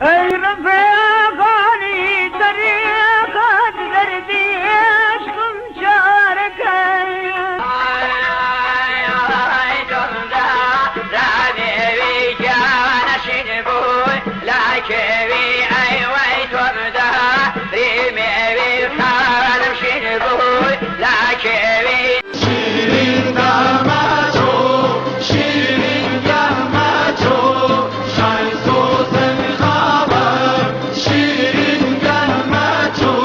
ای رفیقانی طریقت گردی عشقم چارکی ای دمدا رابی جانشین بوی لکوی ای وی دمدا ریمی خالمشین بوی لکوی شیرین داماجو شیرین داماجو شای سوزن خبر شیرین داماجو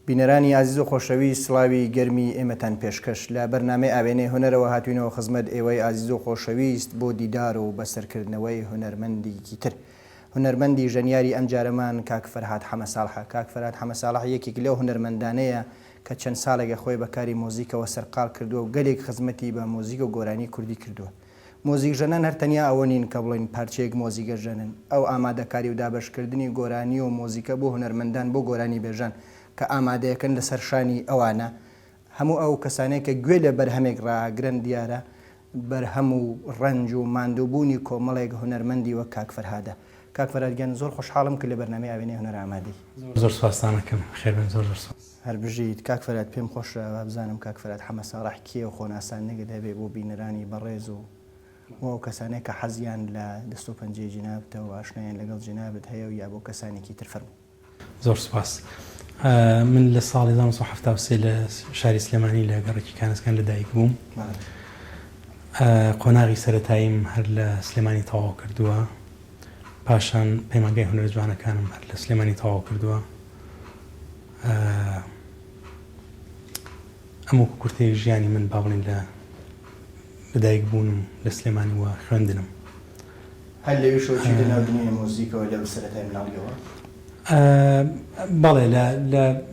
بینەرانی عزیز و خۆشەوی سڵاوی گەرمی ئێمەتان پێشکەش لە بەرنامەی ئاوێنەی هونەرەوە هاتوینەوە خزمەت ئێوەی عزیز و خۆشەویست بۆ دیدار و بەسەرکردنەوەی هونەرمەندێکی تر هونەرمەندی ژەنیاری ئەم جارەمان کاک فەرهاد حەمەساڵحە کاک فەرهاد حەمەساڵح یەکێک لەو هونەرمەندانەیە کە چەند ساڵێکە خۆی بەکاری مۆزیکەوە سەرقاڵ کردووە و گەلێک خزمەتی بە مۆزیک و گۆرانی کوردی کردووە مۆزیک ژەنان هەرتەنیا ئەوە نین کە بڵین پارچەیەک مۆزیکە ژەنن ئەو ئامادەکاری و دابەشکردنی گۆرانی و مۆزیکە بۆ هونەرمەندان بۆ گۆرانی بێژان کە ئامادەیەکەن لەسەر شانی ئەوانە هەموو ئەو کەسانەیە کە گوێ لە بەرهەمێک ڕاگرن دیارە بەرهەم و ڕەنج و ماندووبوونی کۆمەڵێک هونەرمەندی وەک کاک فەرهادە کاک فەرهادگیان زۆر خۆشحاڵم کە لە بەرنامەی ئاوێنەی هونەر ئامادەی زۆر سوپاسدانەکەم خێربن زۆر هەر بژیت کاک فەرهاد پێم خۆشە بزانم کاک فەرهاد حەمەساڵح کێ و خۆناسان نەگەت هەبێ بۆ بینەرانی بەڕێز و ئەو کەسانەیە کە حەزیان لە دەست و پەنجەی جینابتەوە و ئاشنایان لەگەڵ جینابت هەیە و یا بۆ کەسانێکی تر فەرموو زۆر سوپاس من لە ساڵی 1970 لە شاری سلێمانی لە گەڕێکی کانسکان لەدایک بووم قۆناغی سەرەتاییم هەر لە سلێمانی تەواو کردووە پاشان پەیمانگای هونەرە جوانەکانم هەر لە سلێمانی تەواو کردووە ئەموو کورتەی ژیانی من باڵین لەدایک بوونم لە سلێمانی وە خوێندنم هەر لەوی شۆچی لەناو دنیای مۆزیکەوە لە سەرەتای مناڵیەوە بەڵێ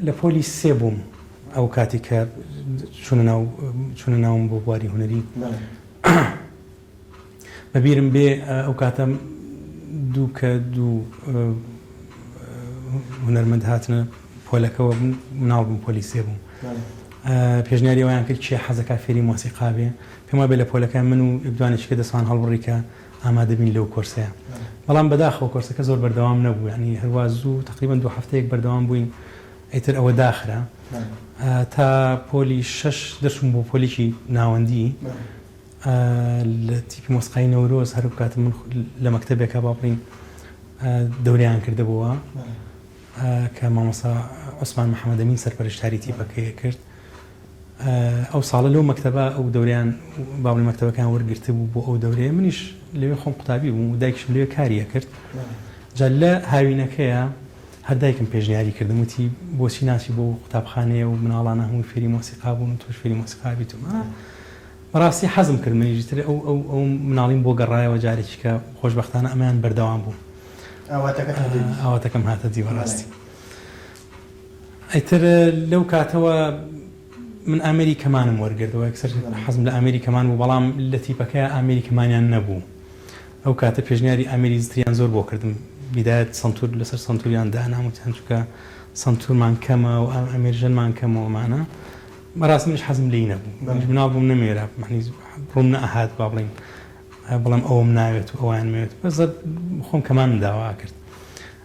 لە پۆلی سێ بووم ئەو کاتی کە چونە ناوم بۆ بواری هونەری بەبیرم بێ ئەو کاتە دوو هونەرمەند هاتنە پۆلەکەەوە مناڵ بووم پۆلی سێ بووم پێشنیاری ئەویان کرد چێ حەزەکە فێری مۆسیقا بێ پێم وایە بێ لە پۆلەکە من و دوانێککە دەسوان هەڵبڕیکە ئامادەبین لەو کۆرسەیە بەڵام بەداخەوە کۆرسەکە زۆر بەردەوام نەبوو ینی هەروە زوو تقریبان 2 هەفتەیەک بەردەوام بووین ئیتر ئەوە داخرا تا پۆلی 6 دەچووم بۆ پۆلیکی ناوەندی لە تیپی مۆسیقای نەورۆز هەر بکاتم من لە مەکتەبێکە باڵین دەوریان کردبووە کە مامۆستا عوسمان محەممەدەمین سەرپەرشتاری تیپەکەی کرد ئەو ساڵە لەو مەکتەبە ئەو دەوریان باڵی مەکتەبەکان وەرگرتە بوو بۆ ئەو دەورەیە منیش لەوێ خۆم قوتابی بووم و دایکشم لەوێ کاریە کرد جا لە هاوینەکەیە هەر دایکم پێشنیاری کردم وتی بۆچی ناچی بۆ قوتابخانەیە و مناڵانە هەمووی فێری مۆسیقا بوون و تۆش فێری مۆسیقا بیتم بەڕاستی حەزم کرد منیژتر ئەو مناڵیم بۆ گەڕایەوە جارێکی کە خۆشبەختانە ئەمەیان بەردەوام بوو ئاواتەکەم هاتە دی بەڕاستی ئەیتر لەو کاتەوە من ئامێری کەمانم وەرگردەوە یەکسەر حەزم لە ئامێری کەمان بوو بەڵام لە تیپەکەی ئامێری کەمانیان نەبوو ئەو کاتە پێشنیاری ئامێری زتریان زۆر بۆ کردم بیدایەت سنتور لەسەر سنتوریان داناموتیان چونکە سنتورمان کەمە و ئەمێرژەنمان کەمەوەمانە بەڕاستی منیش حەزم لێی نەبوو مناڵ بووم نەمێرە ڕووم نەئەهات با بڵێم بەڵام ئەوم ناوێت و ئەویان مێت بەزە خۆم کەمانم داوا کرد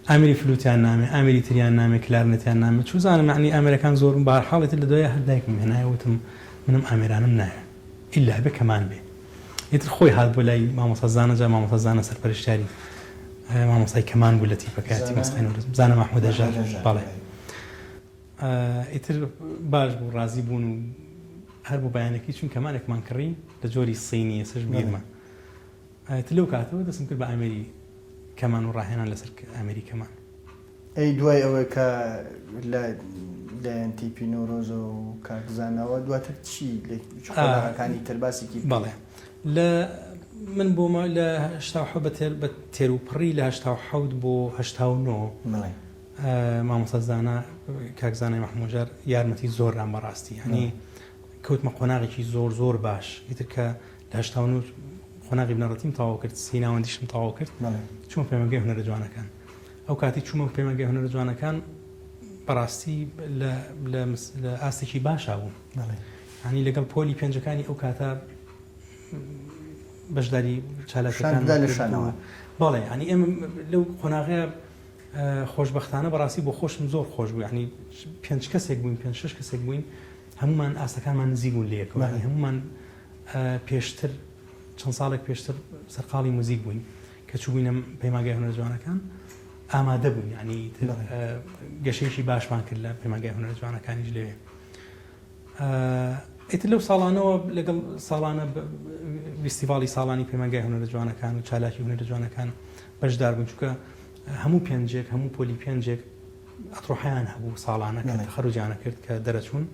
ئامری فلوتیان نامێ ئامری تریان نامێ کلارنەتیان نامێت چوزانم معنی ئامێرەکان زۆرم بەهەرحاڵێت لە دوای هەر دایکم هێنایەوتم منم ئامێرانم نایە ئیلا هەبێ کەمان بێ ئیتر خۆی هات بۆ لای مامۆستا زانە جا مامۆستا زانە سەرپەرشتاری مامۆستای کەمان بوو لە تیپەکەتی مۆسیقای نەورۆز زانە مەحموود ئەژار بەڵێ ئیتر باش بوو ڕازی بوون و هەر بۆ بەیانێکی چون کەمانێکمان کڕی لە جۆری سینی سەش بیرمە ئیتر لەو کاتەوە دەستم کرد بە ئامێری کەمان و ڕاهێنان لەسەر ئامێری کەمان ئەی دوای ئەوەی کە لە تیپی نەورۆز و کاکزانەوە دواتر چی لەکانی ترباسێکی بەڵێ لە من بۆمە لە هشتا بە تێروپڕی لە هشتا بۆ هشتا مامۆستا زانە کاکزانای مەحموودجار یارمەتی زۆران بەڕاستی ینی کەوتمە قۆناغێکی زۆر زۆر باش ئیتر کە لە هشتا خۆناغی بنەڕەتیم تەواو کرد سیناوەندیشم تەواو کرد چوومە پەیمانگەی هونەرە جوانەکان ئەو کاتی چوومە پەیمانگەی هونەرە جوانەکان بەڕاستی لە ئاستێکی باشا بوو ینی لەگەڵ پۆلی پێنجەکانی ئەو کاتە بەشداری چالاکەکان لەشانەوە بەڵێ ینی ئێمە لەو قۆناغەیە خۆشبەختانە بەڕاستی بۆ خۆشم زۆر خۆش بوو ینی 5 کەسێک بووین 5-6 کەسێک بووین هەمومان ئاستەکانمان نزیک بوون لەیەکەوە هەمومان پێشتر چەند ساڵێک پێشتر سەرقاڵی موزیک بووین کە چووبووینە پەیمانگەی هونەرە جوانەکان ئامادە بووین ینی گەشەیەکی باشمان کرد لە پەیمانگەی هونەرە جوانەکانیش لەوێ ئیتر لەو ساڵانەوە لەگەڵ ساڵانە فیستیڤاڵی ساڵانی پەیمانگەی هونەرە جوانەکان و چالاکی هونەرە جوانەکان بەشدار بوون چونکە هەموو پێنجێک هەموو پۆلی پێنجێک ئەتڕۆحیان هەبوو ساڵانە کە تەخەروجیانە کرد کە دەرەچوون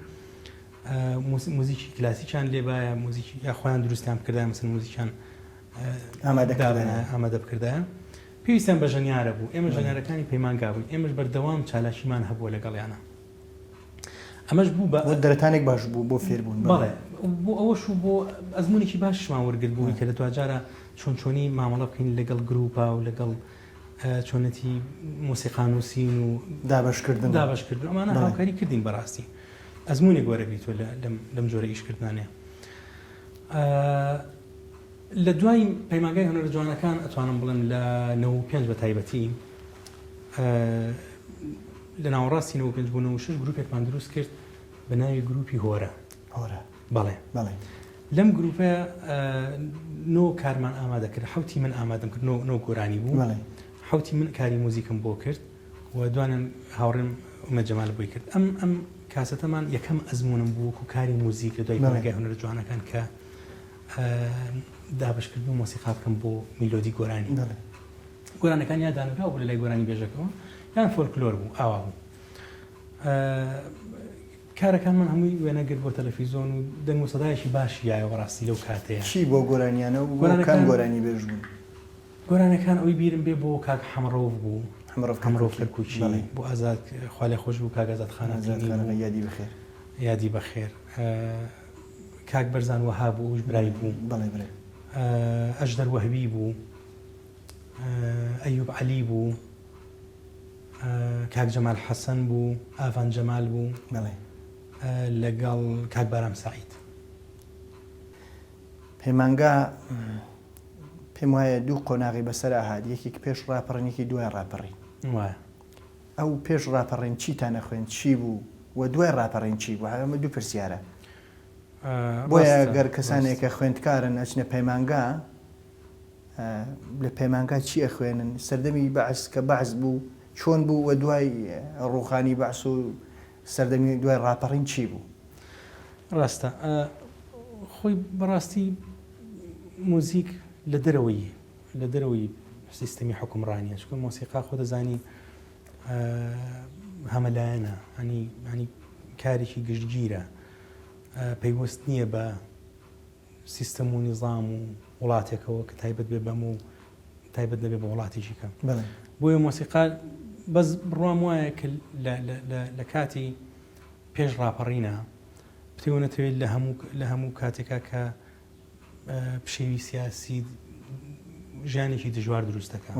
موزیکی کلاسیکیان لێبایە موزیکی یا خۆیان دروستیان بکردایە مەسەن موزیکیان ئامادە بکردایە پێویستیان بە ژەنیارە بوو ئێمە ژەنیارەکانی پەیمانگا بووین ئێمەش بەردەوام چالاکیمان هەبووە لەگەڵیانە ئەمەش بوو بە دەرەتانێک باش بوو بۆ فێربوون بەڵێ بۆ ئەوەش بۆ ئەزمونێکی باشمان وەرگرت بووی کە لە دوجارە چۆنی مامەڵە بکەین لەگەڵ گروپا و لەگەڵ چۆنەتی مۆسیقانووسین و دابشکردن ئەمانە هاوکاری کردین بەڕاستی ئەزمونێک گۆرە بیتوە لەم جۆرە ئیشکردانێ لە دوای پەیمانگەی هونەرە جوانەکان ئەتوانم بڵێم لە 95 بە تایبەتی لە ناوەڕاستی 95 بۆ 96 گروپێکمان دروست کرد بە ناوی گروپی هۆرە بەڵێ لەم گروپە نۆ کارمان ئامادە کرد حوتی من ئامادەم کرد نۆ گۆرانی بوو حوتی من کاری موزیکم بۆ کرد و دوانم هاوڕێم ئومەد جەمال بۆی کرد ئەم کاسەتەمان یەکەم ئەزمونم بوو و کاری موزیک لە دوای پەیمانگەی هونەرە جوانەکان کە دابشکردن و مۆسیقا بکەم بۆ میلۆدی گۆرانەکان یا دانراو بوو لە لای گۆرانی بێژەکەەوە یان فۆلکلۆر بوو ئاوا بوو کارەکان من هەمووی وێنەگرت بۆ تەلەڤیزۆن و دەنگ و سەدایەکی باشی یایەوە ڕاستی لەو کاتەیە چی بۆ گۆرانیانە و کام گۆرانی بێژ بوون گۆرانەکان ئەوی بیرم بێ بۆ کاک حەمڕۆڤ بوو حەمڕۆڤ کەرکوچی بۆ ئازاد خوا لێ خۆش بوو کاک ئازاد خانەزانی یادی بەخێر کاک بەرزان وەها بوو ئەوش برای بوو ئەژدەر وەهبی بوو ئەیوب عەلی بوو کاک جەمال حەسەن بوو ئاڤان جەمال بوو لەگەڵ کاک بارام سعید. پەیمانگا پێم وایە دوو قۆناغی بەسەر هاات یەکێک پێش ڕاپەڕینێکی دوای ڕاپەڕین وایە ئەو پێش ڕاپەڕین چیتانە خوێن چی بوو و دوای ڕاپەڕین چی بوو ئەمە دوو پرسیارە بۆیە گەر کەسانێکە خوێندکارن ئەچنە پەیمانگا لە پەیمانگا چی ئەخوێنن سەردەمی بەعس کە بەعس بوو چۆن بوو و دوای ڕوخانی بەعس و سەردەمی دوای ڕاپەڕین چی بوو ڕاستە خۆی بەڕاستی موزیک لە دەرەوەی سیستەمی حکومڕانیە چکە مۆسیقا خۆ دەزانی هەمەلایەنە هەنی کارێکی گشتگیرە پەیوەست نییە بە سیستەم و نیظام و وڵاتێکەوە کە تایبەت بێ بەم و تایبەت دەبێت بە وڵاتێکی کەم بۆیە مۆسیقا بەس بڕوام وایە کە لە کاتی پێش ڕاپەڕینە پتێوەنەتەوێت لە هەموو کاتێکا کە پشێوی سیاسی ژیانێکی دژوار دروست دەکات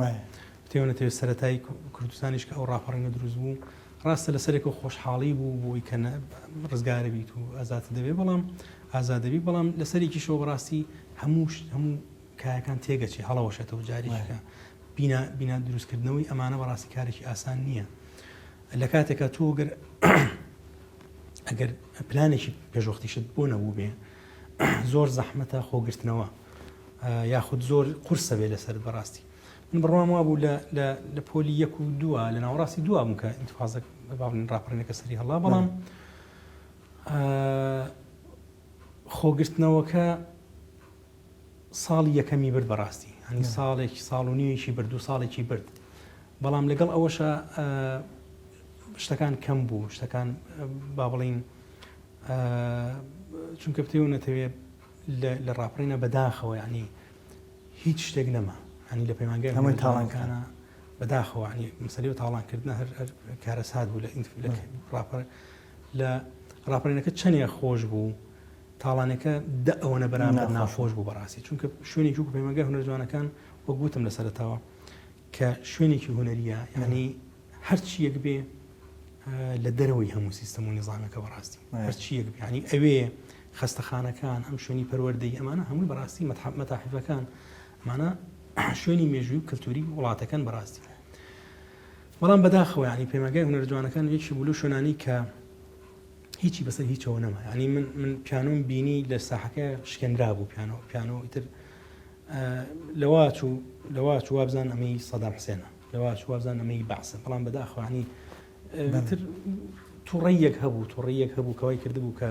پتێوەنەتەوێت سەرەتای کوردستانیش کە ئەو ڕاپەڕینە دروست بوو ڕاستە لەسەرێک و خۆشحاڵی بوو بۆی کە ڕزگارە بیت و ئازاد دەبێت بەڵام ئازادەبی بەڵام لەسەرێکی شۆ بەڕاستی هەموو کایەکان تێگەچی هەڵەوەشێتەوە جاریشەکە بینا دروستکردنەوەی ئەمانە بەڕاستی کارێکی ئاسان نییە لە کاتێکە تۆ ئەگەر پلانێکی پێشوەختیشت بۆ نەبوو بێ زۆر زەحمەتە خۆگرتنەوە یاخود زۆر قورسە بێ لەسەر بەڕاستی من بڕوام وا بوو لە پۆلی 1 و 2 لە ناوەڕاستی دووە بوو کە ئینتیفاضە ڕاپەڕینەکە سەری هەڵا بەڵام خۆگرتنەوەکە ساڵی یەکەمی برد بەڕاستی هەنی ساڵ و نیوێکی برد و ساڵێکی برد بەڵام لەگەڵ ئەوەشە شتەکان کەم بوو شتەکان با بڵین چونکە پتێوەنەتەوێت لە ڕاپەڕینە بەداخەوە ینی هیچ شتێک نەما هەنی لە پەیمانگای هەمووی تاڵانکانە بەداخەوە ینی مەسەلەی و تاڵانکردنە هەر کارەسات بوو لە ڕاپەڕینەکە چەندێک خۆش بوو تاڵانەکە ئەوەنە بەرامبەر ناخۆش بوو بەڕاستی چونکە شوێنێکی و پەیمانگای هونەرجوانەکان وە گوتم لە سەرەتاوە کە شوێنێکی هونەریە ینی هەرچی یەک بێ لە دەرەوەی هەموو سیستەم و نیظامەکە بەڕاستی هەرچی یەک بێ ینی ئەوێ خەستەخانەکان ئەم شوێنی پەروەردەی ئەمانە هەمووی بەڕاستی مەتاحیفەکان ئەمانە شوێنی مێژووی و کللتوری وڵاتەکان بەڕاستی بەڵام بەداخەوە ینی پەیمانگای هونەرجوانەکان یەکی بوو لە شوێنانی کە هیچی بەسەر هیچەوە نەما ینی من پیانۆم بینی لە ساحەکە شکێنرا بوو پیانۆ ئیتر لەوات وابزان ئەمەی سەدام حوسێنە لەوات وابزان ئەمەی بەعسە بەڵام بەداخەوە ینی تر تووڕێیەک هەبوو کەوای کردبوو کە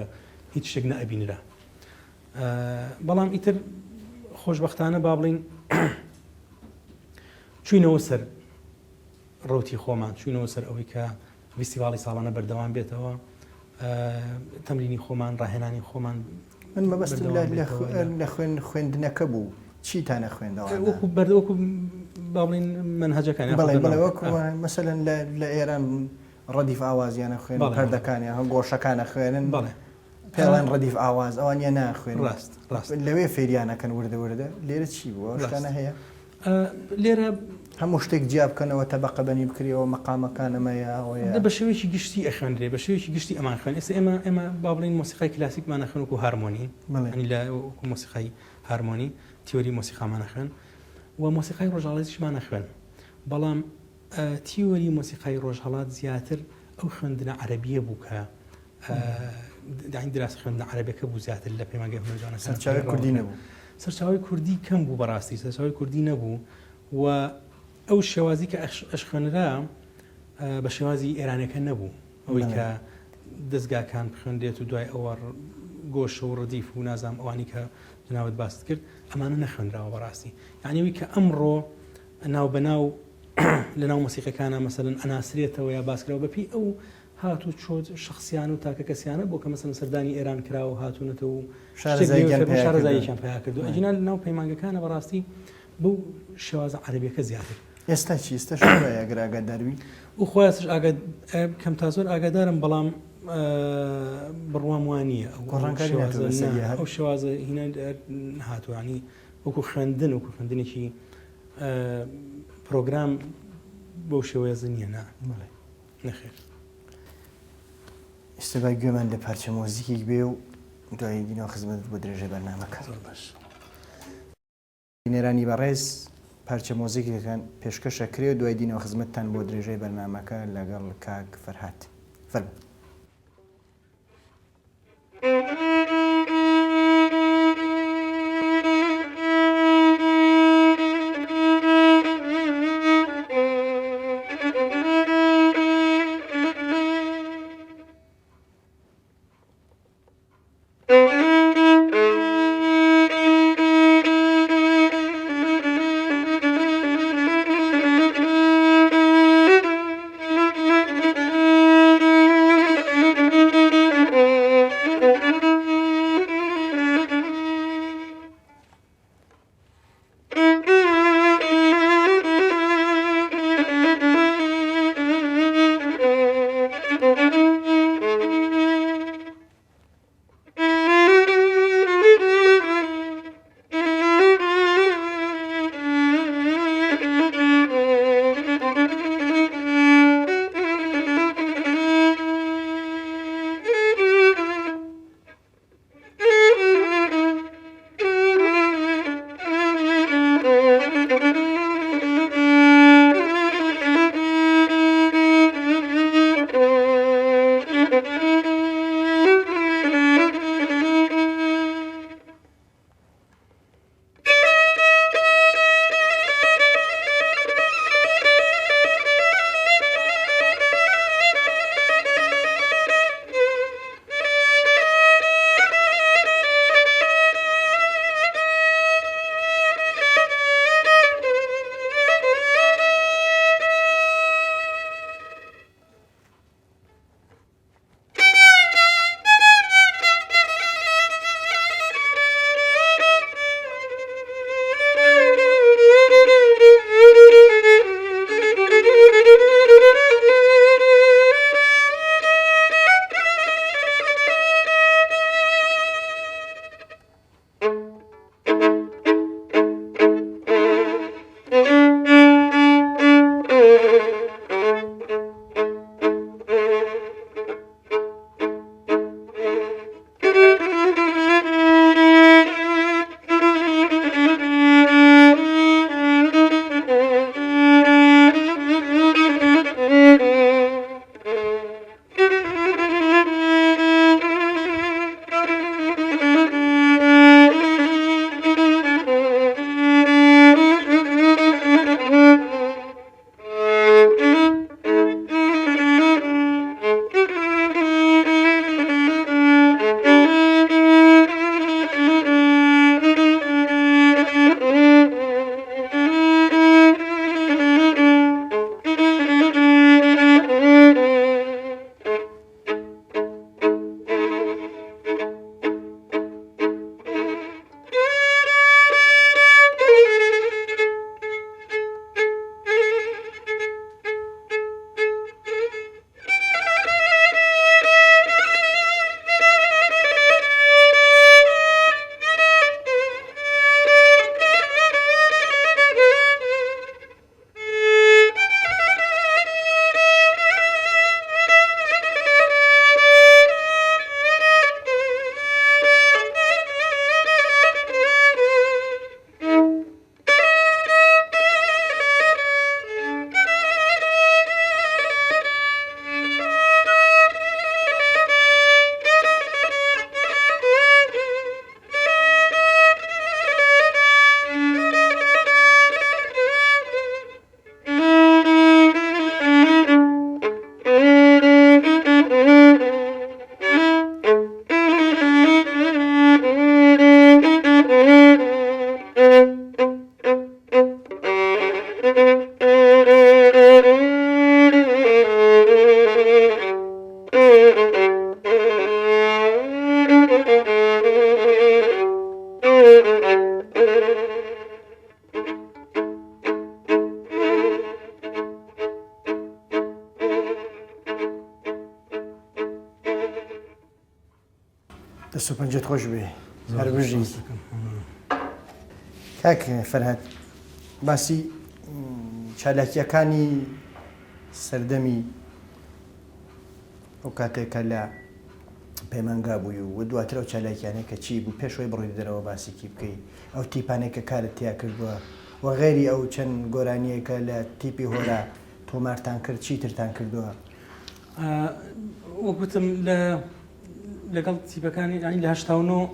هیچ شتێک نەئەبینرا بەڵام ئیتر خۆشبەختانە با بڵین چوینەوە سەر ڕوتی خۆمان چوینەوە سەر ئەوەی کە فیستیڤاڵی ساڵانە بەردەوام بێتەوە تەمرینی خۆمان ڕاهێنانی خۆمان من مەبەستم لە خوێندنەکە بوو چیتانە خوێندەوە بەردەوەکو با بڵین منهەجەکان وەکو مەسەلەن لە ئێران ڕەدیف ئاوازیانە خوێن پەردەکانیان هەم گۆشەکانە خوێنن پێڵێن ڕەدیف ئاواز ئەوانیە ناخوێن ڕاست لەوێ فێریانەکەن وردە لێرە چی بووە شتانە هەیە لێرە هەموو شتێک جیاب بکەنەوە تەبەقە بەنی بکرێەوە مەقامەکانەمەیە بە شێوەیەکی گشتی ئەخوێنرێ بە شێوەیەکی گشتی ئەمان خوێن ئێستا ئێمە با بڵین مۆسیقای کلاسیکمانە خوێن وەکو هارمۆنی ینی لە وەکو مۆسیقای هارمۆنی تیۆری مۆسیقامانە خوێن و مۆسیقای ڕۆژهەڵاتیشمانە خوێن بەڵام تیۆری مۆسیقای ڕۆژهەڵات زیاتر ئەو خوێندنە عەرەبیە بوو کە داین دراسی خوێندنە عەرەبیەکە بوو زیاتر لە پەیمانگای هونەرجوانە سەرچاوەی کوردی نەبوو سەرچاوەی کوردی کەم بوو بەڕاستی سەرچاوەی کوردی نەبوو و ئەو شێوازی کە ئەش خوێنرا بە شێوازی ئێرانەکە نەبوو ئەوەی کە دەستگاکان بخوێندێت و دوای ئەوە گۆشە و ڕدیف و نازام ئەوانی کە جناوت باست کرد ئەمانە نەخوێنراوە بەڕاستی یعنیەوەی کە ئەمڕۆ ناو بەناو لە ناو مۆسیقەکانە مەسەلەن ئەناسرێتەوە یا باسکراوە بەپی ئەو هاتو چۆت شخصیان و تاکە کەسیانە بۆ کە مەسەلەن سەردانی ئێران کراوە هاتوونەتەوە و شارەزاییان پیا کردو ئەجینال ناو پەیمانگەکانە بەڕاستی بەو شێوازە عەرەبیەکە زیاتر ئێستا چی ئێستا شوەیەگەر ئاگاداروی و خۆیانش کەم تا زۆر ئاگادارم بەڵام بڕوام وانە ئەو شێوازە هینە هاتوانی وەکو خوێندنێکی پرۆگرام بۆ شێوەیە نییە نەخێر ئێستا گوێمان لە پارچە مۆزیکێک بێ و دوای دینەوە خزمەت بۆ درێژەی بەرنامەکە. بینێرانی بەڕێز پارچە مۆزیکەکان پێشکەشە کرێ و دوای دینەوە خزمەتتان بۆ درێژەی بەرنامەکە لەگەڵ کاک فەرهاد. فەرموو. دەست و پەنجەت خۆش بێ هەر بژی. کاک فەرهاد باسی چالاکیەکانی سەردەمی ئەو کاتێکە لە پەیمانگا بووی و دواتر ئەو چالاکیانەیە کە چی بوو پێشەوەی بڕۆی دەرەوە باسیکی بکەی ئەو تیپانێک کە کارت تیا کردووە و غێری ئەو چەند گۆرانیەکە لە تیپی هۆرا تۆمارتان کرد چی ترتان کردووە؟ وەکوتم لەگەڵ تیپەکانی ینی لە 89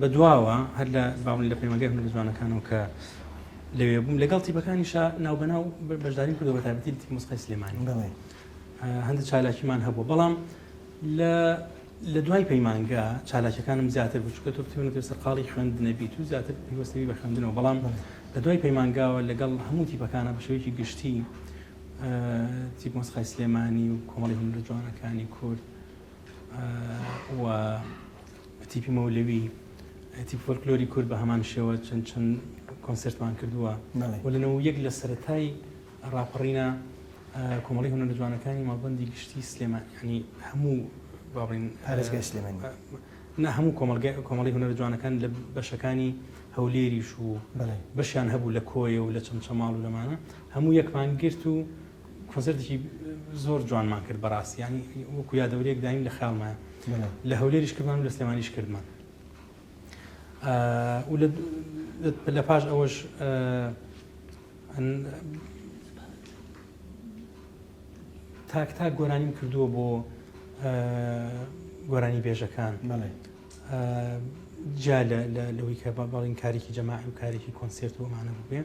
بەدواوە هەر لە باڵی لە پەیمانگای هونەرە جوانەکانەوە کە لەوێ بووم لەگەڵ تیپەکانیشە ناوبەناو بەشداری کردەوە بە تایبەتی تیپ مۆسیقای سلێمانی هەندێک چالاکیمان هەبوو بەڵام لە دوای پەیمانگا چالاکیەکانم زیاتر بوو چونکە تۆ بتوانێت سەرقاڵی خوێندنە بیت و زیاتر پێوەستەوی بە خوێندنەوە بەڵام لە دوای پەیمانگاوە لەگەڵ هەموو تیپەکانە بە شێوەیەکی گشتی تیپ مۆسیقای سلێمانی و کۆمەڵی هونەرە جوانەکانی کورد و تیپی مەولەوی تیپ فۆلکلۆری کورد بە هەمان شێوە چەند کۆنسرتمان کردووە و لەنەوە یەک لە سەرەتای ڕاپەڕینە کۆمەڵی هونەرە جوانەکانی ماڵبەندی گشتی سلێمان ینی هەموو باڵین ئارزگای سلێمانی نە هەموو کۆمەڵی هونەرە جوانەکان لە بەشەکانی هەولێریش و بەشیان هەبوو لە کۆیە و لە چەمچەماڵ و لەمانە هەموو یەکمان گرت و کۆنسرتێکی زۆر جوانمان کرد بەڕاستی ینی وەکو یادەوەریەک دایم لە خەیاڵمایە لە هەولێریش کردمان و لە سلێمانیش کردمان و لە پاش ئەوەش تاک گۆرانیم کردووە بۆ گۆرانی بێژەکان جا لەوەی کە باڵین کارێکی جەماعی و کارێکی کۆنسرت و ئەمانە بووێ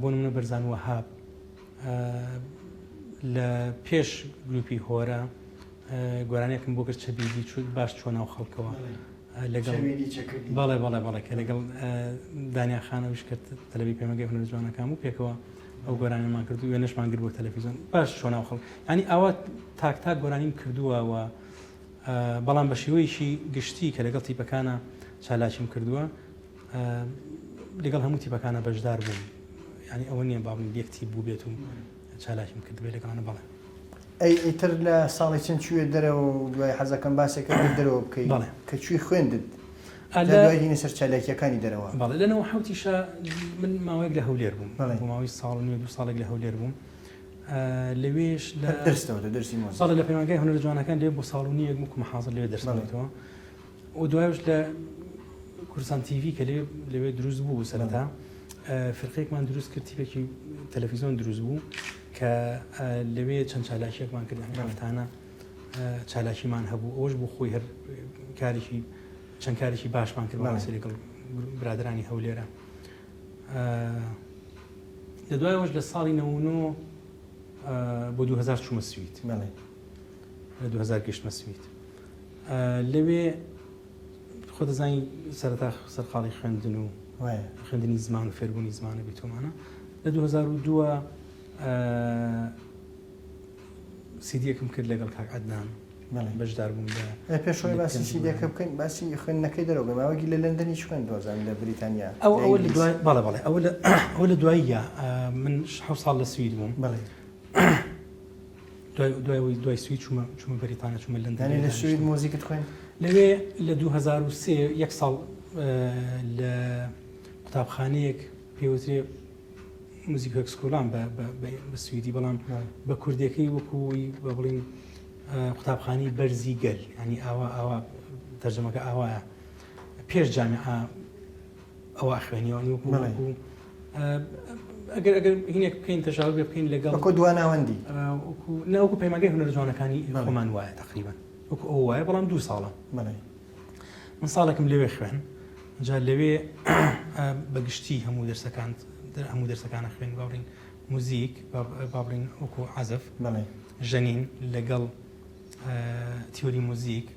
بۆ نمونە بەرزان وەهاب لە پێش گروپی هۆرە گۆرانێکم بۆ کرد چەبیدی باش چۆ ناو خەڵکەوە لەگەڵ بەڵێ کە لەگەڵ دانیا خانەویش کرد تەلەبی پەیمانگای هونەرە جوانەکان و پێکەوە ئەو گۆرانیمان کرد و وێنەشمان کرد بۆ تەلەڤیزۆن باش چۆ ناو خەڵک ینی ئەوە تاک گۆرانیم کردووە و بەڵام بە شێوەیەکی گشتی کە لەگەڵ تیپەکانە چالاکیم کردووە لەگەڵ هەموو تیپەکانە بەشدار بووم ینی ئەوە نییە باڵین یەک تیپ بوو بێت و چالاکیم کردوێ لەگەڵانە بەڵێ ئیتر لە ساڵی چەند چوێ دەرەوە و دوای حەزەکەم باسێکە دەرەوە بکەیت کە کوێی خوێندت دوای هینە سەر چالاکیەکانی دەرەوە بەڵێ لەنەوە حوتیشە من ماوەیەک لە هەولێر بووم بۆ ماوەی ساڵ و نیوە دو ساڵێک لە هەولێر بووم لەوێش لە دەرسەوە دەرسی ساڵ لە پەیمانگای هونەرە جوانەکان لێ بۆ ساڵ و نیوە وەکو مەحاضر لێ دەرسەوە و دوایش لە کوردستان تیڤی کە لەوێ دروست بوو سەرەتا فرقەیەکمان دروست کرد تیپێکی تەلەڤیزۆن دروست بوو کە لەوێ چەند چالاکیەکمان کرد هەمتانە چالاکیمان هەبوو ئەوش بوو خۆی هەر کارێکی چەند کارێکی باشمان کرد لەگەڵ برادرانی هەولێرە لە دوایەوەش لە ساڵی 99 بۆ 2000 چوومە سوید لە 2000 گەشتمە سوید لەوێ خۆ دەزانی سەرەتا سەرقاڵی خوێندن و خوێندنی زمان و فێربوونی زمانە بیتۆمانە لە 2002 سیدیەکم کرد لەگەڵ کاک عەدنان بەشدار بووم لە پێشەوەی باسی سیدیەکە بکەین باسی خوێندنەکەی دەرەوە ماوەی لە لەندەنی خوێن دۆزان لە بریتانیا ئەوە لە دوای بەڵێ ئەوە لە دواییە من 7 ساڵ لە سوید بووم دوای سوید چوومە بریتانیا چوومە لەندەن لە سوید مۆزیکت خوێن لەوێ لە 2003 یەک ساڵ لە قوتابخانەیەک پێوترێ موزیک ئەکسکۆلان بە سویدی بەڵام بە کوردەکەی وەکوی بە بڵین قوتابخانی بەرزی گەل ینی ئاوا تەرجەمەکە ئاوایە پێش جامعە ئەوە خوێنیوانی وەکو ئەگەر هینێک بکەین تەژاوز بکەین لەگەڵ وەکو دواناوەندی ناوەکو پەیمانگای هونەرە جوانەکانی خۆمان وایە تقریبا وەکو ئەو وایە بەڵام 2 ساڵە من ساڵێکم لەوێ خوێن جا لەوێ بەگشتی هەموو دەرسەکانە خوێن باڵین موزیک باڵین وەکو عەزف ژەنین لەگەڵ تیۆری موزیک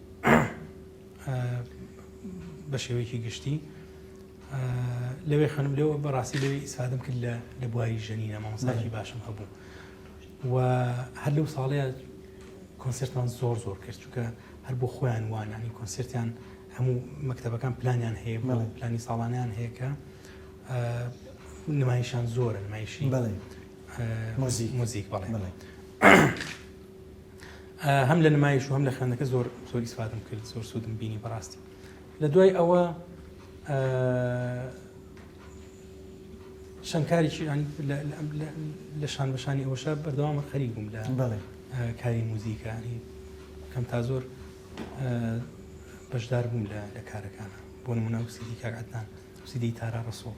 بە شێوەیەکی گشتی لەوێ خوێنم لەوە بەڕاستی لەوێ ئیسفادەم کرد لە بواری ژەنینە مامۆستاکی باشم هەبوو و هەر لەو ساڵەیە کۆنسرتمان زۆر کرد چونکە هەر بۆ خۆیان وانانی کۆنسرتیان هەموو مەکتەبەکان پلانیان هەیە پلانی ساڵانیان هەیە کە نمایشان زۆرە نمایشی مۆزیک بەڵێ هەم لە نمایش و هەم لە خوێندنەکە زۆر ئیسفادەم کرد زۆر سوودم بینی بەڕاستی لە دوای ئەوە شەنکاریی لە شان بەشانی ئەوەشە بەردەوام خەریک بووم لە کاری موزیکانی کەم تا زۆر بەشدار بووم لە کارەکانە بۆ نمونە سیدی کاک عەدنان سیدی تارا ڕەسوڵ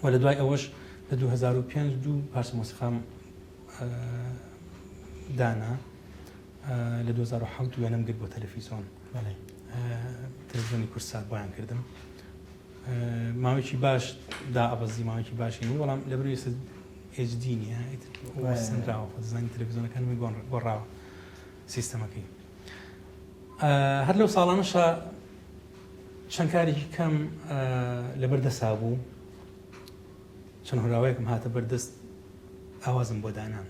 و لە دوای ئەوەش لە 2005 دوو پارچە مۆسیقام دانا لە 2007 وێنەم گرت بۆ تەلەڤیزۆن تەلەڤیزۆنی کورسات بۆیان کردم ماوەیەکی باش دائەبەزی ماوەیەکی باشی و بەڵام لەبەر ئێستا HD نییە سنراوە دەزانی تەلەڤیزۆنەکانمی گۆڕاوە سیستەمەکەی هەر لەو ساڵانەشە چەند کارێکی کەم لەبەردەسا بوو چەند هۆراوەیەکم هاتە بەردەست ئاوازم بۆ دانان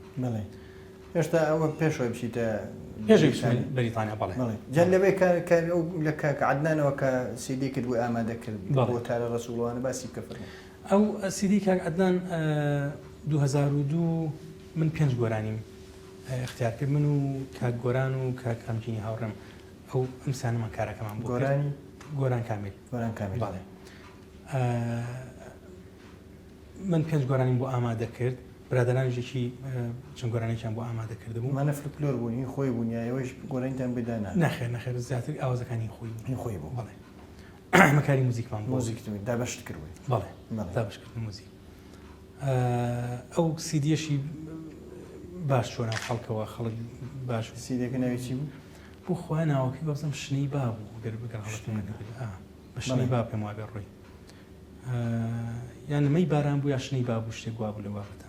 هێشتا ئەوە پێشەوەی بچیتە پێشەوەی بەریتانیا بەڵێ جان لەبێ لە کاک عەدنانەوە کە سیدی کرد بۆی ئامادە کرد بۆ تارە ڕەسوڵوانە باسی بکە فەرموو ئەو سیدی کاک عەدنان 2002 من 5 گۆرانیم اختیار کرد من و کاک گۆران و کاک ئەمجینی هاوڕێم ئەو ئەمسانەمان کارەکەمان بۆ گۆران کامیل بەڵێ من 5 گۆرانیم بۆ ئامادە کرد برادرانێکی چەند گۆرانێکیان بۆ ئامادە کرده بوو مانە فلکلۆر بوونی خۆی بوونیە ئەوەش گۆرانیتان بدانا نەخێر زیاتر ئاوازەکانی خۆی بوو بەڵێ مەکاری موزیکمان مۆزیکتمی دابەشت کردووی بەڵێ دابشکردن موزیک ئەو سیدیەشی باش چۆنا خەڵکەوە خەڵک باش سیدەکە ناوی چی بوو؟ بۆ خوا ناوەکەی بەزم شنەی با بوو گەر بگەر هەڵەتم بە شنەی با پێم وابێ ڕۆی یان نمەی باران بوو یا شنەی با بوو شتێک وا بوو لە وابەتە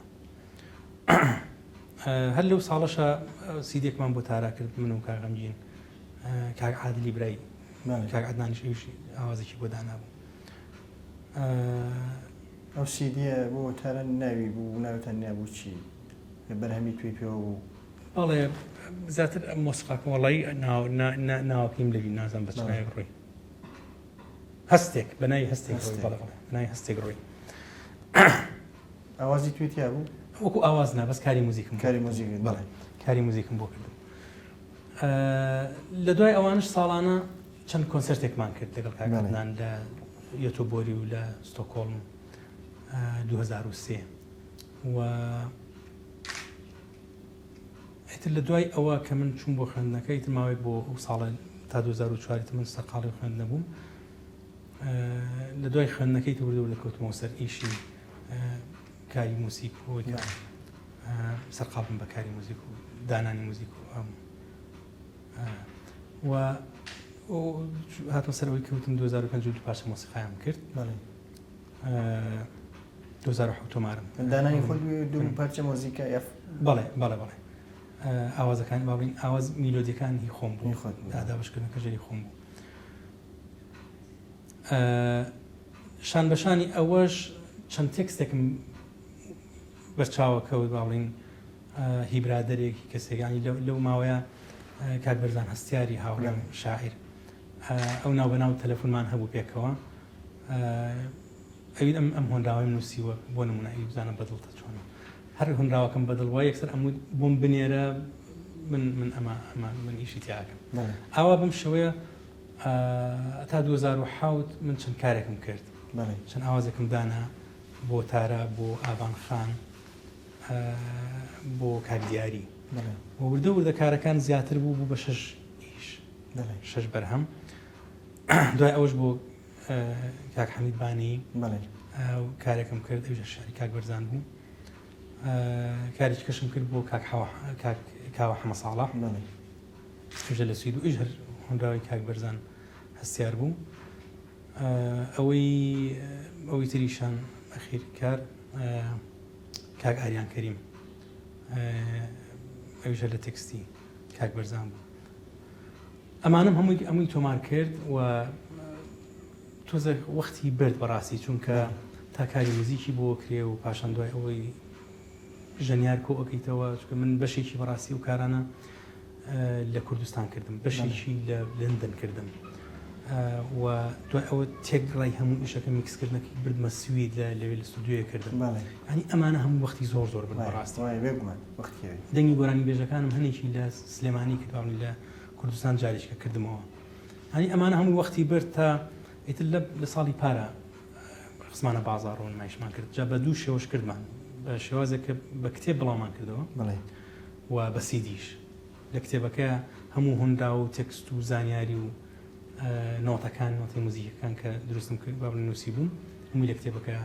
هەر لەو ساڵەشە سیدێکمان بۆ تارا کرد من و کاک غەمگین کاک عادلی برای کاک عەدنانیش ئەویشی ئاوازێکی بۆ دانا بوو ئەو سیدیە بۆ تارە ناوی بوو ناوتان نابوو چی لە بەرهەمی توی پێوە بوو بەڵێ زیاتر مۆسیقاکە وەڵی ناوەکەیم لەوی نازانم بە چنای ڕۆی هەستێک بەنای هەستێک بەنای هەستێک ڕۆی ئاوازی توێتیا بوو وەکو ئاواز نا بەس کاری موزیکم بەڵێ کاری موزیکم بۆ کردم لە دوای ئەوانش ساڵانە چەند کۆنسەرتێکمان کرد لەگەڵ کاک عەدنان لە یۆتۆبۆری و لە ستۆکۆڵم 2003 و ئیتر لە دوای ئەوە کە من چوون بۆ خوێندنەکە ئیتر ماوەیەک بۆ ئەو ساڵە تا 2004 من سەرقاڵی خوێندنە بووم لە دوای خوێندنەکەی وردە دەکەوتمەوە سەر ئیشی کاری موسیک و سەرقاڵم بە کاری موزیک و دانانی موزیک و هاتم سەرەوەی کەوتم 2005 دو پارچە مۆسیقایام کرد 2007 تۆمارم دانانی خۆی دوو پارچە مۆزیکا بەڵێ ئاوازەکان باڵین ئاواز میلۆدیەکانی خۆم بوو دابشکردنەکە ژێری خۆم بوو شان بەشانی ئەوەش چەند تێکستێکم بەرچاوەکەوت باڵین هیبرادەرێکی کەسێکانی لەو ماوەیە کاک بەرزان هەستیاری هاوڕێم شاعیر ئەو ناو بەناو تەلەفۆنمان هەبوو پێکەوە ئەوین ئەم هۆنراوەی نووسیوە بۆ نمونە ئەی بزانە بەدڵتە چۆنە هەر هۆنراوەکەم بەدڵوە یەکسەر ئەموو بۆم بنێرە من ئەمە من ئیشی تیاکەم ئاوا بەم شەوەیە تا 2007 من چەند کارێکم کرد چەند ئاوازێکم دانا بۆ تارە بۆ ئابان خان بۆ کاکدیاری وردە کارەکان زیاتر بوو بە 6 ئیش 6 بەرهەم دوای ئەوش بۆ کاک حەمید بانی کارێکم کرد ئەوش شاری کاک بەرزان بوو کارێکی کەشم کرد بۆ کاوە حەمە ساڵح ئەوژە لە سوید و ئیش هەر هۆنراوی کاک بەرزان هەستیار بوو ئەوەی تریشان ئەخیر کار کاک ئاریان کەریم ئەوژە لە تێکستی کاک بەرزان بوو ئەمانم هەمووی تۆمار کرد و تۆزە وەختی برد بەڕاستی چونکە تا کاری موزیکی بۆ کرێ و پاشان دوای ئەوەی ژەنیار کۆ ئەەکەیتەوە چونکە من بەشێکی بەڕاستی و کارانە لە کوردستان کردم بەشێکی لە لندن کردم و دوای ئەوە تێکڕای هەموو ئیشەکە میکسکردنەکەی بردمە سوید لەوێ لە ستودیۆیە کردم ینی ئەمانە هەموو وەختی زۆر بن بەڕاستی دەنگی گۆرانی بێژەکانم هەنێکی لە سلێمانی کرداونی لە کوردستان جاریشکە کردمەوە ینی ئەمانە هەموو وەختی برد تا ئیتر لە ساڵی پارە قسمانە بازاڕۆن مایشمان کرد جا بە دوو شێوەش کردمان بە شێوازێک کە بە کتێب بڵاومان کردەوە و بە سیدیش لە کتێبەکە هەموو هەندا و تێکست و زانیاری و نۆتەکان نۆتی موزیکەکان کە دروستم کرد با نووسی بوون هەمووی لە کتێبەکە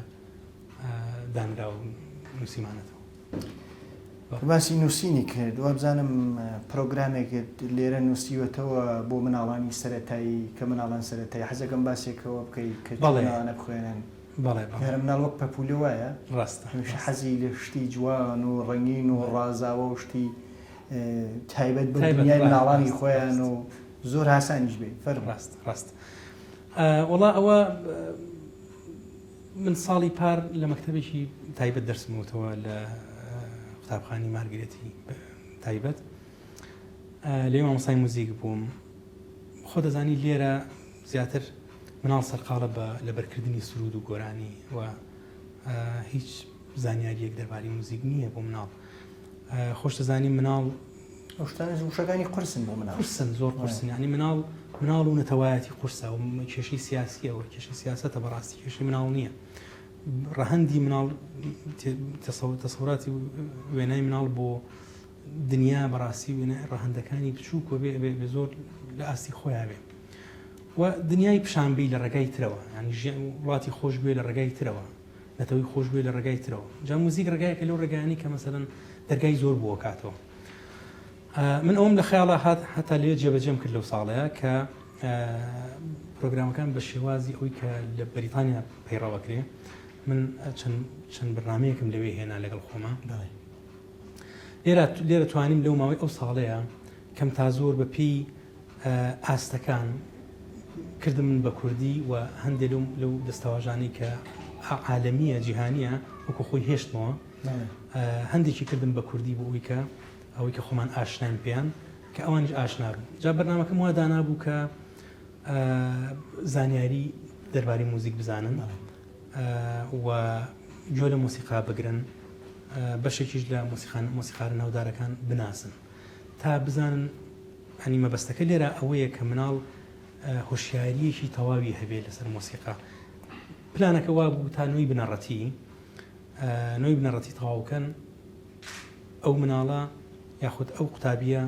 دانرا و نووسیمانەتەوە. باسی نووسینی کرد وابزانم پرۆگرامێکت لێرە نووسیوەتەوە بۆ مناڵانی سەرەتایی کە مناڵان سەرەتایی حەزەکەم باسێکەوە بکەیت کە مناڵانە بخوێنن. هەرە مناڵ وەک پەپولە وایە ڕاستە حەزی لە شتی جوان و ڕەنگین و ڕازاوە و شتی تایبەت بە دنیای مناڵانی خۆیان و زۆر هاسانیش بێ فەرموو. ڕاست وەڵا ئەوە من ساڵی پار لە مەکتەبێکی تایبەت دەرسمەوتەوە لە قوتابخانی مارگرێتی تایبەت لێ مامۆستای موزیک بووم. خۆ دەزانی لێرە زیاتر مناڵ سەرقاڵە بە لەبەرکردنی سرود و گۆرانی و هیچ زانیاریەک دەربارەی موزیک نییە بۆ مناڵ. خۆش دەزانی مناڵ وشەکانی قورسن بۆ مناڵ قورسن زۆر قورسن ینی مناڵ و نەتەوایەتی قورسە و کێشەی سیاسیەوە کێشەی سیاسەتە بەڕاستی کێشەی مناڵ نییە. ڕەهەندی مناڵ تەسەوراتی وێنای مناڵ بۆ دنیا بەڕاستی وێنە ڕەهەندەکانی بچووک و بێ زۆر لە ئاستی خۆیان بێ و دنیای پیشانبی لە ڕێگای ترەوە ینی وڵاتی خۆش بێ لە ڕێگای ترەوە نەتەوەی خۆش بێ لە ڕێگای ترەوە. جا موزیک ڕێگایەکە لەو ڕێگایانی کە مەسەلەن دەرگای زۆر بۆ کاتەوە. من ئەوم لە خەیاڵە هەتا لێ جێبەجێم کرد لەو ساڵەیە کە پرۆگرامەکان بە شێوازی ئەوی کە لە بەریتانیا پەیڕەوەکرێ من چەند بەرنامەیەکم لەوێ هێنا لەگەڵ خۆمە. لێرە توانیم لەو ماوەی ئەو ساڵەیە کەم تا زۆر بە پێی ئاستەکان کردم من بە کوردی و هەندێک لەو دەستەواژانی کە عالەمیە جیهانیە وەکو خۆی هێشتمەوە هەندێکی کردم بە کوردی بۆ ئەوەی کە خۆمان ئاشناین پێیان کە ئەوانش ئاشنا بوو. جا بەرنامەکەم وا دانابوو کە زانیاری دەربارەی موزیک بزانن و جۆ لە مۆسیقا بگرن بەشێکیش لە مۆسیقارە ناودارەکان بناسن تا بزانن. هەنی مەبەستەکە لێرە ئەوەیە کە مناڵ هۆشیاریەکی تەواوی هەبێ لەسەر مۆسیقا. پلانەکە وا بوو تا نوێی بنەڕەتی تەواوکەن ئەو مناڵە یاخود ئەو قوتابیە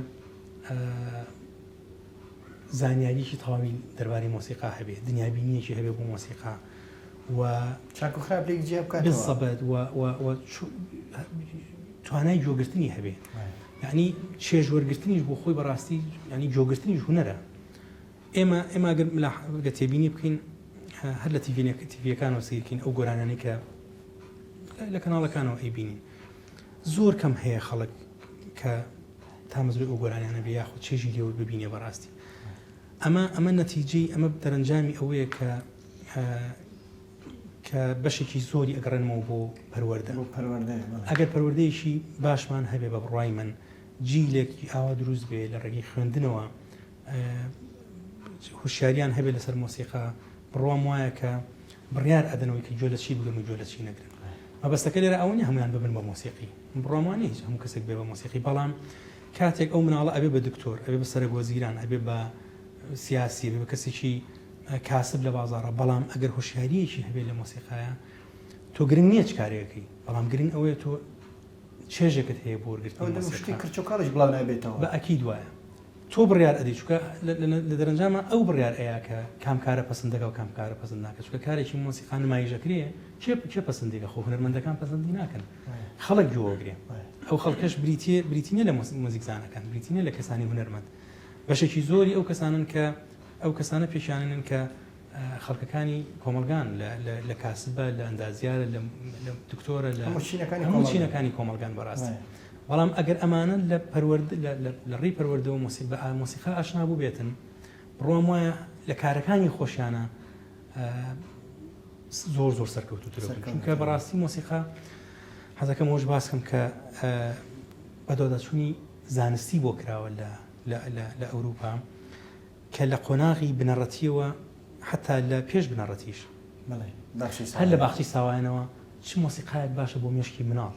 زانیاریەکی تەواوی دەربارەی مۆسیقا هەبێ دنیابینیەکی هەبێ بۆ مۆسیقا و چاکوخراپێک جێ بکات بالضبط و توانای جۆگرتنی هەبێ یعنی چێژوەرگرتنیش بۆ خۆی بەڕاستی ینی جۆگرتنیش هونەرە. ئێمە گە تێبینی بکەین هەر لە تیڤەکانەوە سیرکەین ئەو گۆرانانی کە لە کەناڵەکانەوە ئەیبینین زۆر کەم هەیە خەڵک کە تا مەزروی ئەو گۆرانیانە بێ یاخود چێژی لێوە ببینێ بەڕاستی. ئەمە نەتیجەی ئەمە دەرەنجامی ئەوەیە کە بەشێکی زۆری ئەگەڕێنمەوە بۆ پەروەردە. ئەگەر پەروەردەیەکی باشمان هەبێ بە بڕای من جیلێکی ئاوا دروست بێ لە ڕێگەی خوێندنەوە هوشیاریان هەبێ لەسەر مۆسیقا بڕوام وایە کە بڕیار ئەدەنەوەی کە جۆ لە چی بگرن و جۆ لە چی نەگرن. مەبەستەکە لێرە ئەوە نیە هەمویان ببن بە مۆسیقی بڕواموانە هیچ هەموو کەسێک بێ بە مۆسیقی بەڵام کاتێک ئەو مناڵە ئەبێ بە دکتۆر ئەبێ بە سەرۆکوەزیران ئەبێ بە سیاسی بە کەسێکی کاسب لە بازاڕە بەڵام ئەگەر هۆشیاریەکی هەبێ لە مۆسیقایە تۆ گرنگ نییە چ کارێکی بەڵام گرنگ ئەوەیە تۆ چێژێکت هەیە بۆ وەرگرتنی کرچۆکاڵش بڵاو نابێتەوە بە ئەکید وایە تۆ بڕیار ئەدەی چکە لە دەرەنجامە ئەو بڕیار ئەیە کە کام کارە پەسەندەکە و کام کارە پەسەند ناکە چکە کارێکی مۆسیقا نمایشەکرێ چێ پەسەندێکە خۆ هونەرمەندەکان پەسەندی ناکەن خەڵک جوۆگرێ ئەو خەڵکەش بریتینە لە مۆزیکزانەکان بریتینە لە کەسانی هونەرمەند بەشێکی زۆری ئەو کەسانن کە ئەو کەسانە پێشیانن کە خەڵکەکانی کۆمەلگان لە کاسبە لە ئەندازیارە لە دکتۆرە لە هەمووچینەکانی کۆمەلگان بەڕاستی بەڵام ئەگەر ئەمانە لە ڕێی پەروەردەوە مۆسیقا ئاشنا بوو بێتن بڕوام وایە لە کارەکانی خۆشیانە زۆر سەرکەوتوترە چونکە بەڕاستی مۆسیقا حەزەکەم ئەوش باسکەم کە بەدۆدەچوونی زانستی بۆ کراوە لە ئەوروپا کە لە قۆناغی بنەڕەتیەوە حتا لە پێش بنەڕەتیش هەر لە باخچی ساوایانەوە چ مۆسیقایەک باشە بۆ مێشکی مناڵ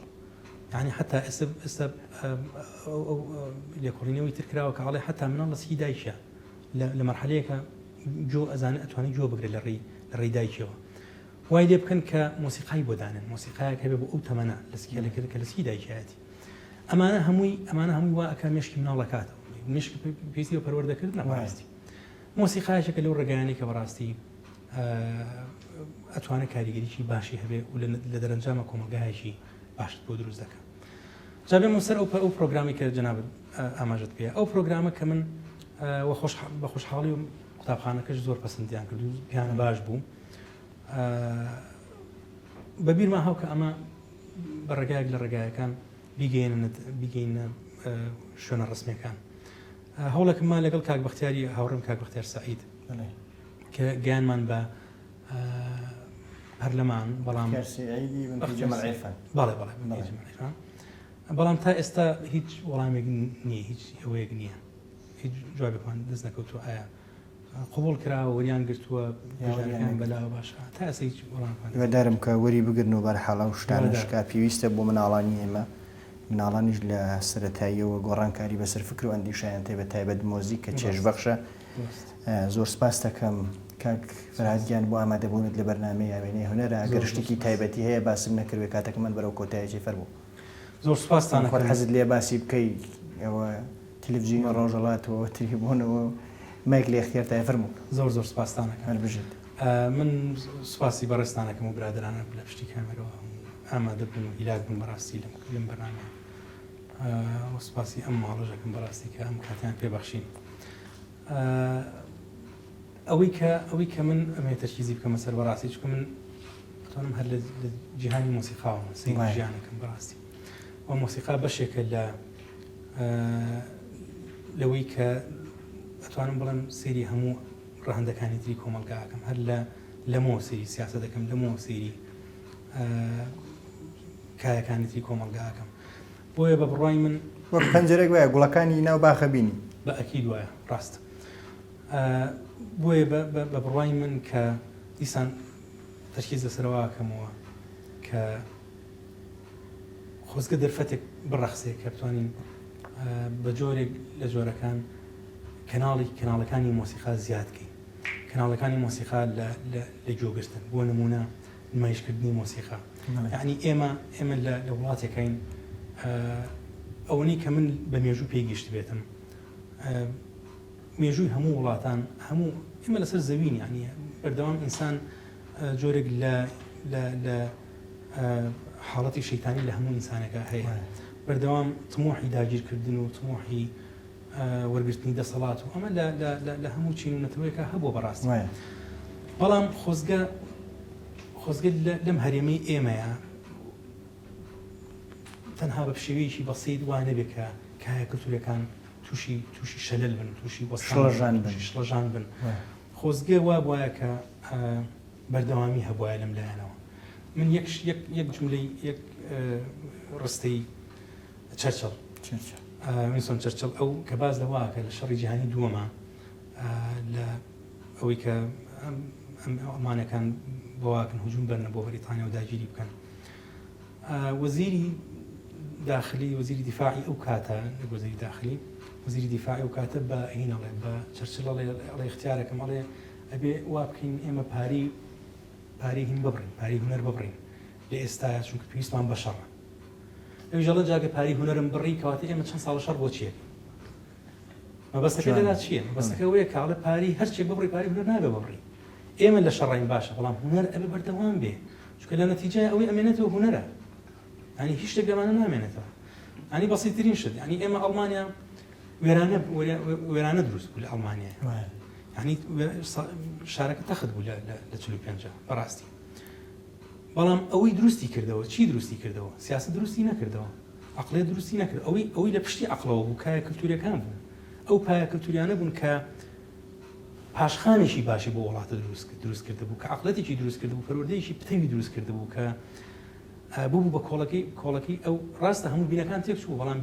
یعنی حتا ئێستا لێکۆڵینەوەی ترکراوە کە ئاڵێ حتا مناڵ لە سکی دایکە لە مەرحەلەیەکە جۆ ئەزانێت ئەتوانێت جۆ بگرێت لە ڕێی دایکەوە وای لێ بکەن کە مۆسیقای بۆ دانن مۆسیقایەک هەبێ بۆ ئەو تەمەنە لە سکی دایکایەتی ئەمانە هەمووی وا ئەکا مێشکی مناڵ لەکاتەوە مشک پێویستی و پەروەردەکردنە بەڕاستی مۆسیقایەکە لەو ڕێگەیانی کە بەڕاستی ئەتوانێت کاریگەریی باشی هەبێ و لە دەرەنجامە کۆمەلگایەکی باشت بۆ دروست دەکەم. جا بێمە سەر ئەو پرۆگرامی کە جەنابەت ئاماژەت پێ ئەو پرۆگرامە کە من بە خۆشحاڵی و قوتابخانەکەش زۆر پەسەندیان کرد و پیان باش بوو بەبیرما هاو کە ئەمە بە ڕێگایەک لە ڕێگایەکان بیگەینە شوێنە ڕسمیەکان. هەوڵێکمما لەگەڵ کاک بەختیاری هاوڕێم کاک بەختیار سەعید کە گیانمان بە پەرلەمان بەڵام تا ئێستا هیچ وەڵامێک نییە هیچ ئەوەیەک نییە هیچ جوابێکمان دەست نەکەوتوە ئایا قبول کراوە وەریان گرتووە بەلاوە باشە تا ئێستا هیچ وەدارم کە وەری بگرن و بەرحاڵە و شتانشکا پێویستە بۆ مناڵانی ئێمە مناڵانیش لە سەرەتاییەوە گۆڕانکاری بەسەر فکر و ئەندیشایان تێ بە تایبەت مۆزیک کە چێژبەخشە. زۆر سپاس دەکەم کاک فەرهادگیان بۆ ئامادەبوونت لە بەرنامەی هاوێنەی هونەرە ئەگەر شتێکی تایبەتی هەیە باسم نەکردوێ کاتێک من بەرەو کۆتاییەکی فەرموو. زۆر سپاستان حەزت لێ باسی بکەی ئەوە تەلەڤیزیۆن ڕۆژهەڵاتەوە تریبۆنەوە مایک لێ اختیارتای فەرموو. زۆر سپاستانەکەم بژێت من سوپاسی بەڕێستانەکەم و برادرانە لە پشتی کامێرەوە ئامادە بوون و هیلاک بوون بەڕاستی لەم بەرنامە سوپاسی ئەم ماڵۆژەکەم بەڕاستی کە ئەم کاتیان پێبەخشین. ئەوەی کە من ئەمێ تەرکیزی بکەمە سەر بەڕاستی چکە من بتوانم هەر لە جیهانی مۆسیقاوە سەیر ژیانەکەم بەڕاستی و مۆسیقا بەشێکە لەوەی کە ئەتوانم بڵێم سەیری هەموو ڕەهەندەکانی تری کۆمەلگاکەم هەر لەمەوە سەیری سیاسەتەکەم لەمەوە سەیری کایەکانی تری کۆمەلگاکەم بۆیە بە بڕای من وەک پەنجەرێک وایە گوڵەکانی ناو باخە بینی بە ئەکید وایە ڕاست بۆیە بە بڕای من کە دیسان تەرکیز لەسەرەوەکەمەوە کە خۆزگە دەرفەتێک بڕەخسێک کە بتوانین بە جۆرێک لە جۆرەکان کەناڵەکانی مۆسیقا زیادکەین کەناڵەکانی مۆسیقا لە جۆگرتن بۆ نمونە نمایشکردنی مۆسیقا یعنی ئێمە لە وڵاتێکین ئەوەی کە من بە مێژوو پێیگەشت بێتم مێژووی هەموو وڵاتان هەموو ئێمە لەسەر زەوین یعنی بەردەوام ئینسان جۆرێک لە حاڵەتی شەیتانی لە هەموو ئینسانەکە هەیە بەردەوام تمۆحی داگیرکردن و تمۆحی وەرگرتنی دەسەڵات و ئەمە لە هەموو چین و نەتەوەیەکە هەبوو بەڕاستی بەڵام خۆزگە لەم هەرێمەی ئێمەیە تەنها بە شێوەیەکی بەسیط وانە بێت کە کایە کەلتوریەکان تووشی شەلل بن تووشی شڵەژان بن خۆزگە وا بواە کە بەردەوامی هەبواە لەم لایەنەوە من یەک جملەی یەک ڕستەی چەرچڵ وینستۆن چەرچڵ ئەو کە باز لەواکە لە شەڕی جیهانی دووەمە لە ئەوەی کە ئەمانەکان بۆواکن هجوم بەرنە بۆ بەریتانیا و داگیری بکەن وەزیری داخلی وەزیری دیفاعی ئەو کاتە وەزیری داخلی وەزیری دیفاعی ئەو کاتە بە هینەڵێ بە چەرچڵ ئەڵێ اختیارەکەم ئەڵێ ئەبێ وا بکەین ئێمە پاری هین ببڕین پاری هونەر ببڕین لە ئێستاە چونکە پێویستمان بە شەڕە ئەوژەڵە جاگە پاری هونەرم بڕی کەواتە ئێمە چەند ساڵە شەڕ بۆ چیە مەبەستەکە لەلا چییە مەبەستەکە وەیە کاڵە پاری هەرچێک ببڕی پاری هونەر نابێ ببڕی ئێمە لە شەڕین باشە بەڵام هونەر ئەبێ بەردەوام بێ چونکە لە نەتیجای ئەوەی ئەمێنێتەوە هونەرە ینی هیچ شتێک لەمانە نامێنێتەوە ینی بەسیترین شت ینی ئێمە ئەڵمانیا وێرانە دروست بوو لە ئەڵمانیا ینی شارەکە تەخت بوو لە 45 بەڕاستی بەڵام ئەوەی دروستی کردەوە چی دروستی کردەوە سیاست دروستی نەکردەوە عقلێ دروستی نەکرد ئەوەی لە پشتی عقلەوە بوو کایە کەلتوریەکان بوو ئەو پایە کەلتوریانە بوون کە پاشخانێکی باشی بۆ وڵاتە دروست کرده بوو کە عقلەتێکی دروست کرده بوو پەروەردەیەکی پتەوی دروست کرده بوو کە بوو بە کۆڵەکەی ئەو ڕاستە هەموو بینەکان تێک چوو بەڵام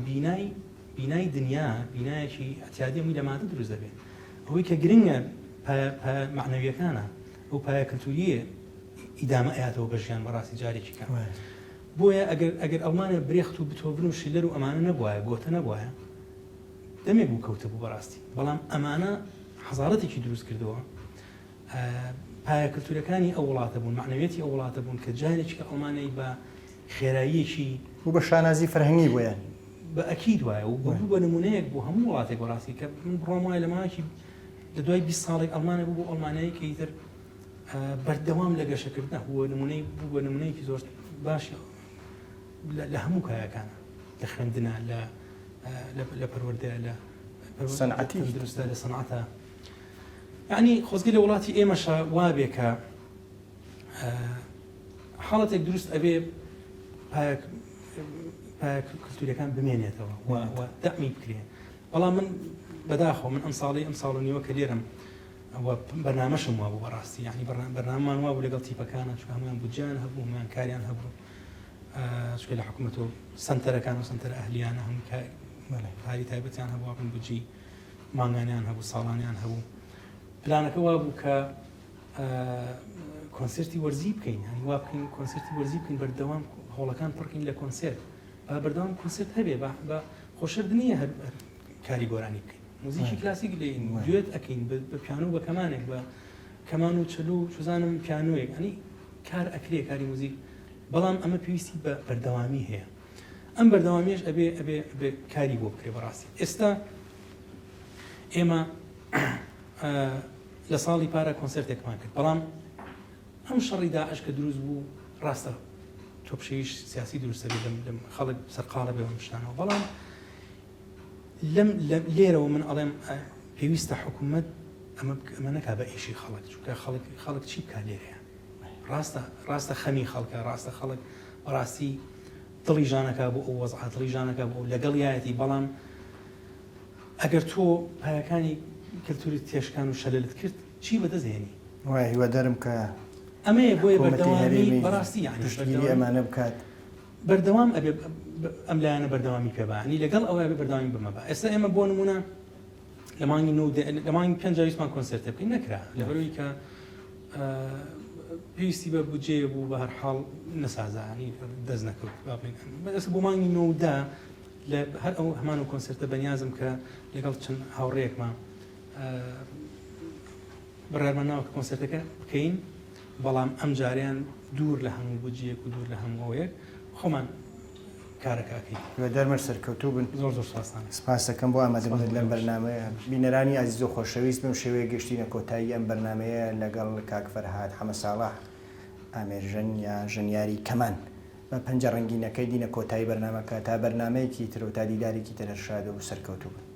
بینای دنیا بینایەکی ئەتیادی هەمووی لە مادە دروست دەبێت ئەوەی کە گرنگە معنەویەکانە ئەو پایە کەلتوریە ئیدامە ئەیاتەوە بە ژیان بەڕاستی جارێکی کە بۆیە ئەگەر ئەڵمانە برێخت و بتۆبر و شیلەر و ئەمانە نەبووایە گۆتە نەبووایە دەمێک بوو کەوتە بوو بەڕاستی بەڵام ئەمانە حەزارەتێکی دروست کردەوە پایە کەلتوریەکانی ئەو وڵاتە بوون معنەویەتی ئەو وڵاتە بوون کە جارێکی کە ئەڵمانەی بە خێراییەکی و بە شانازی فەرهەنگی بۆیان بە ئەکید وایە و بە نمونەیەک بۆ هەموو وڵاتێک بەڕاستی کە من بڕۆم وایە لە ماوەیەکی لە دوای 20 ساڵێک ئەڵمانە بوو بۆ ئەڵمانایی کە ئیتر بەردەوام لە گەشەکردنە بوو نمونەیەکی زۆر باش لە هەموو کایەکانە لە خوێندنە لە پەروەردە لە سەنعەتی دروستە لە سەنعەتە یعنی خۆزگە لە وڵاتی ئێمەشە وابێ کە حاڵەتێک دروست ئەبێ کلتوریەکان بمێنێتەوە و دەعمی بکرێن بەڵام من بەداخۆ من ئەم ساڵ و نیوە کە لێرم بەرنامەشم وا بوو بەڕاستی یعنی بەرنامەمان وا بوو لەگەڵ تیپەکانە چکە هەمویان بودجیان هەبوو هەمویان کاریان هەبوو چکە لە حکوومەت و سنتەرەکان و سنتەر ئەهلیانە هەموو کاری تایبەتیان هەبوو بن بودجی مانگانیان هەبوو ساڵانیان هەبوو پلانەکە وا بوو کە کۆنسرتی وەرزی بکەین هەنی وا بکەین کۆنسرتی وەرزی بکەین بەردەوام هەوڵەکان پڕکەین لە کۆنسرت بەردەوام کۆنسرت هەبێ بە خۆشردنیە کاری گۆرانی بکەین موزیکی کلاسیک لێین دوێت ئەکەین بە پیانۆ بە کەمانێک بە کەمان و چلو شوزانم پیانۆیەک ئەنی کار ئەکرێ کاری موزیک بەڵام ئەمە پێویستی بە بەردەوامی هەیە ئەم بەردەوامیش ئەبێ کاری بۆ بکرێ بەڕاستی ئێستا ئێمە لە ساڵی پارە کۆنسرتێکمان کرد بەڵام ئەم شەڕی داعش کە دروست بوو ڕاستە تۆپشەیش سیاسی دروستە بێ لەم خەڵک سەرقاڵە بێ شتانەوە بەڵام لێرەوە من ئەڵێم پێویستە حکوومەت ئەمە نەکا بە ئیشی خەڵک چونکە خەڵک چی بکات لێرەیە ڕاستە خەمی خەڵکە ڕاستە خەڵک بەڕاستی دڵی ژانەکە بۆ ئەو وەزعات دڵی ژانەکە بۆ لەگەڵ یایەتی بەڵام ئەگەر تۆ پایەکانی کللتوری تێشکان و شەللت کرد چی بەدەستێنی وای هیوادارم کە ئەمەیە بۆیە بەردەوامی بەڕاستی یعنی ئەمانە بکات بەردەوام ئەبێ ئەم لایەنە بەردەوامی پێبانی لەگەڵ ئەوە بێ بەردەوامی بمە بە ئێستا ئێمە بۆ نمونە لە مانگی 5 ویسمان کۆنسرتە بکەین نەکرا لەبەرەوەی کە پێویستی بە بودجێ بوو بە هەر حاڵ نەسازانی دەست نەکەوت بەس بۆ مانگی 9 لە هەر ئەو هەمان و کۆنسرتە بەنیازم کە لەگەڵ چەند هاوڕێیەکمان بەڕێرماناوە کە کۆنسرتەکە بکەین بەڵام ئەم جاریان دوور لە هەموو بودجەیەک و دوور لە هەمووەیەک خۆمان کارەکەکەین هیوادارمە سەرکەوتوو بن زۆر سپاسان سپاس دەکەم بۆ ئامادەبوونت لەم بەرنامەیە بینەرانی عزیز و خۆشەویست بم شێوەیە گەشتینە کۆتایی ئەم بەرنمەیە لەگەڵ کاک فەرهاد حەمە ساڵح ئامێرژەن یا ژەنیاری کەمان بە پەنجە ڕەنگینەکەی دینە کۆتایی بەرنامەکە تا بەرنمەیەکی تر و تا دیدارێکی ترە شاد و سەرکەوتوو بن.